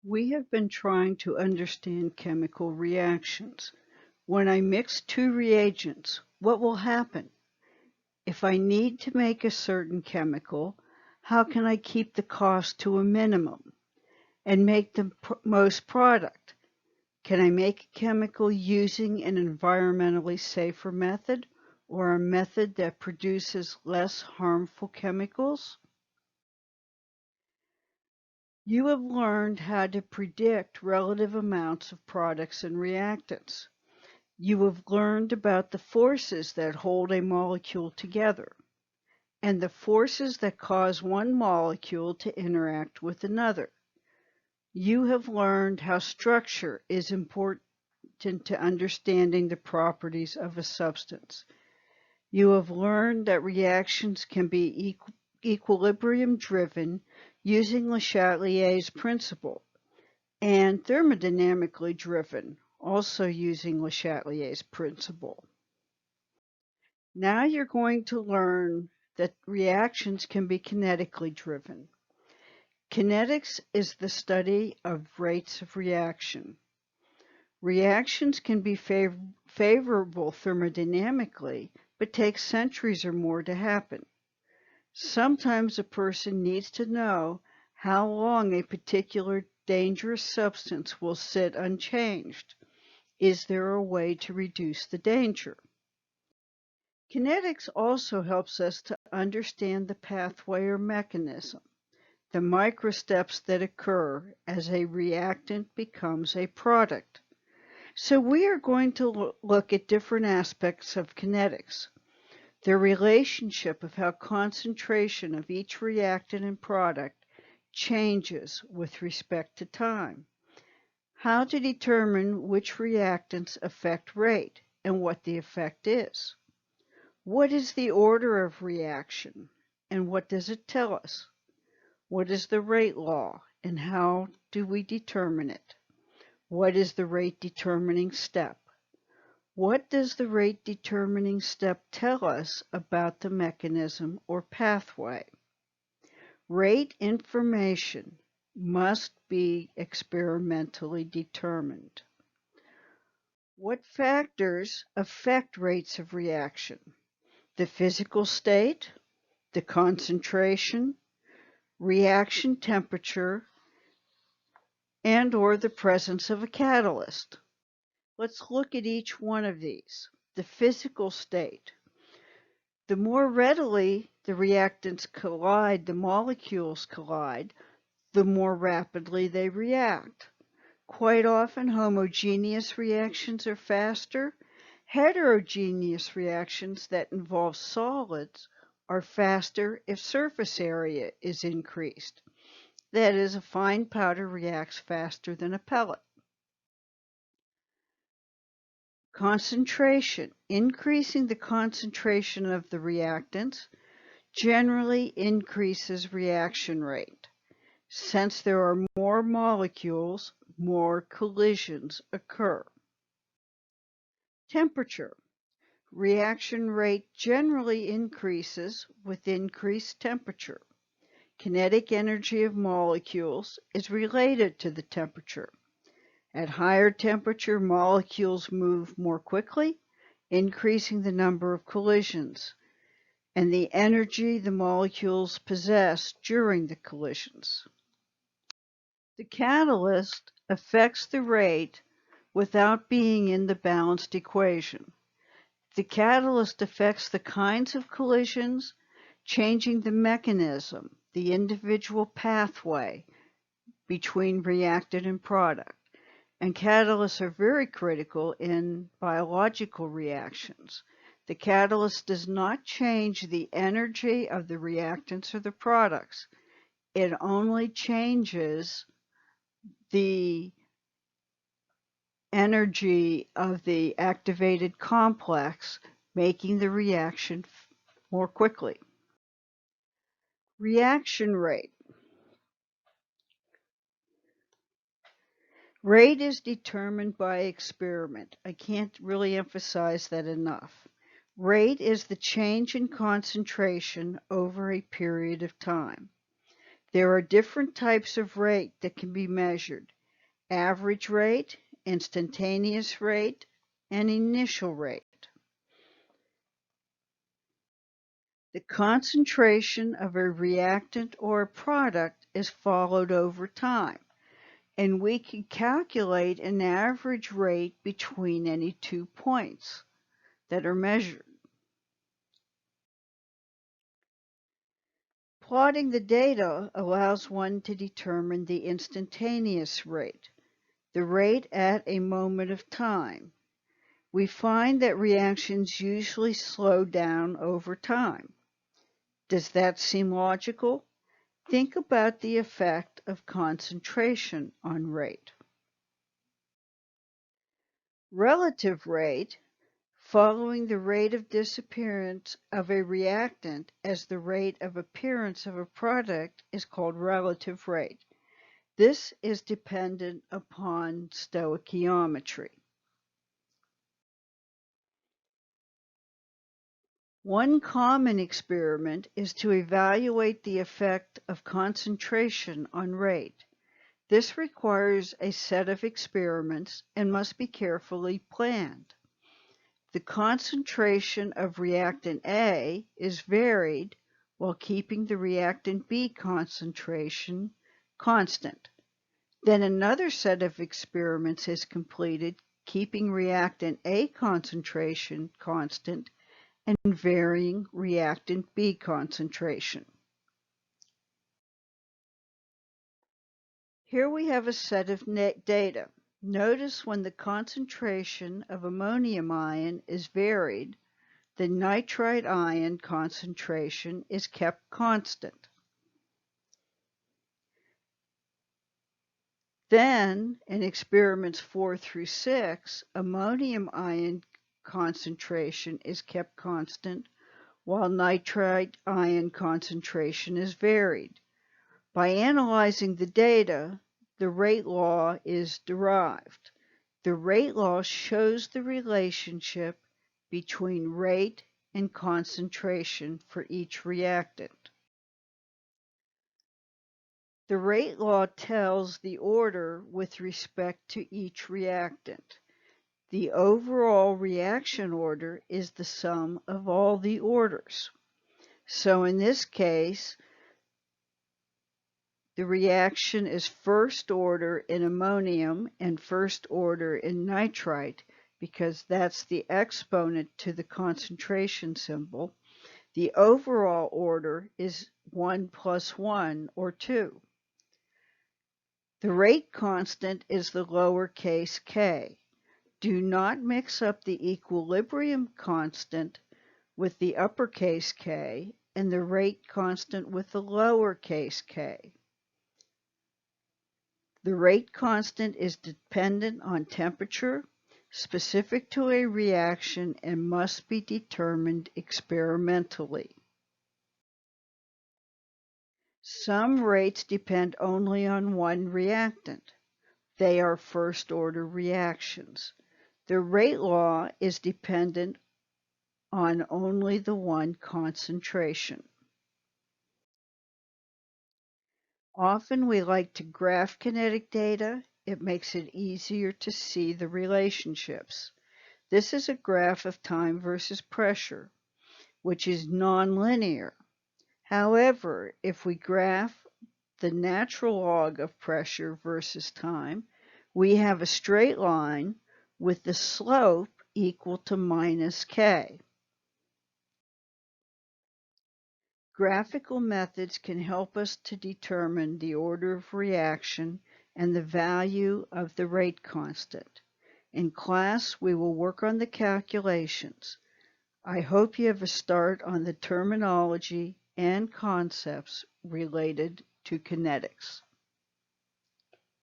We have been trying to understand chemical reactions. When I mix two reagents, what will happen? If I need to make a certain chemical, how can I keep the cost to a minimum and make the most product? Can I make a chemical using an environmentally safer method or a method that produces less harmful chemicals? You have learned how to predict relative amounts of products and reactants. You have learned about the forces that hold a molecule together and the forces that cause one molecule to interact with another. You have learned how structure is important to understanding the properties of a substance. You have learned that reactions can be equilibrium driven using Le Chatelier's principle and thermodynamically driven, also using Le Chatelier's principle. Now you're going to learn that reactions can be kinetically driven. Kinetics is the study of rates of reaction. Reactions can be favorable thermodynamically, but take centuries or more to happen. Sometimes a person needs to know how long a particular dangerous substance will sit unchanged. Is there a way to reduce the danger? Kinetics also helps us to understand the pathway or mechanism, the microsteps that occur as a reactant becomes a product. So we are going to look at different aspects of kinetics, the relationship of how concentration of each reactant and product changes with respect to time, how to determine which reactants affect rate and what the effect is. What is the order of reaction and what does it tell us? What is the rate law and how do we determine it? What is the rate determining step? What does the rate determining step tell us about the mechanism or pathway? Rate information must be experimentally determined. What factors affect rates of reaction? The physical state, the concentration, reaction temperature, and/or the presence of a catalyst. Let's look at each one of these. The physical state. The more readily the reactants collide, the molecules collide, the more rapidly they react. Quite often, homogeneous reactions are faster. Heterogeneous reactions that involve solids are faster if surface area is increased. That is, a fine powder reacts faster than a pellet. Concentration. Increasing the concentration of the reactants generally increases reaction rate. Since there are more molecules, more collisions occur. Temperature. Reaction rate generally increases with increased temperature. Kinetic energy of molecules is related to the temperature. At higher temperature, molecules move more quickly, increasing the number of collisions and the energy the molecules possess during the collisions. The catalyst affects the rate without being in the balanced equation. The catalyst affects the kinds of collisions, changing the mechanism, the individual pathway between reactant and product. And catalysts are very critical in biological reactions. The catalyst does not change the energy of the reactants or the products. It only changes the energy of the activated complex, making the reaction more quickly. Reaction rate. Rate is determined by experiment. I can't really emphasize that enough. Rate is the change in concentration over a period of time. There are different types of rate that can be measured: average rate, instantaneous rate, and initial rate. The concentration of a reactant or a product is followed over time, and we can calculate an average rate between any 2 points that are measured. Plotting the data allows one to determine the instantaneous rate, the rate at a moment of time. We find that reactions usually slow down over time. Does that seem logical? Think about the effect of concentration on rate. Relative rate, following the rate of disappearance of a reactant as the rate of appearance of a product, is called relative rate. This is dependent upon stoichiometry. One common experiment is to evaluate the effect of concentration on rate. This requires a set of experiments and must be carefully planned. The concentration of reactant A is varied while keeping the reactant B concentration constant. Then another set of experiments is completed, keeping reactant A concentration constant and varying reactant B concentration. Here we have a set of data. Notice when the concentration of ammonium ion is varied, the nitrite ion concentration is kept constant. Then, in experiments 4 through 6, ammonium ion concentration is kept constant, while nitrite ion concentration is varied. By analyzing the data, the rate law is derived. The rate law shows the relationship between rate and concentration for each reactant. The rate law tells the order with respect to each reactant. The overall reaction order is the sum of all the orders. So in this case, the reaction is first order in ammonium and first order in nitrite because that's the exponent to the concentration symbol. The overall order is 1 plus 1, or 2. The rate constant is the lowercase k. Do not mix up the equilibrium constant with the uppercase K and the rate constant with the lowercase k. The rate constant is dependent on temperature, specific to a reaction, and must be determined experimentally. Some rates depend only on one reactant. They are first-order reactions. The rate law is dependent on only the one concentration. Often we like to graph kinetic data. It makes it easier to see the relationships. This is a graph of time versus pressure, which is nonlinear. However, if we graph the natural log of pressure versus time, we have a straight line with the slope equal to minus k. Graphical methods can help us to determine the order of reaction and the value of the rate constant. In class, we will work on the calculations. I hope you have a start on the terminology and concepts related to kinetics.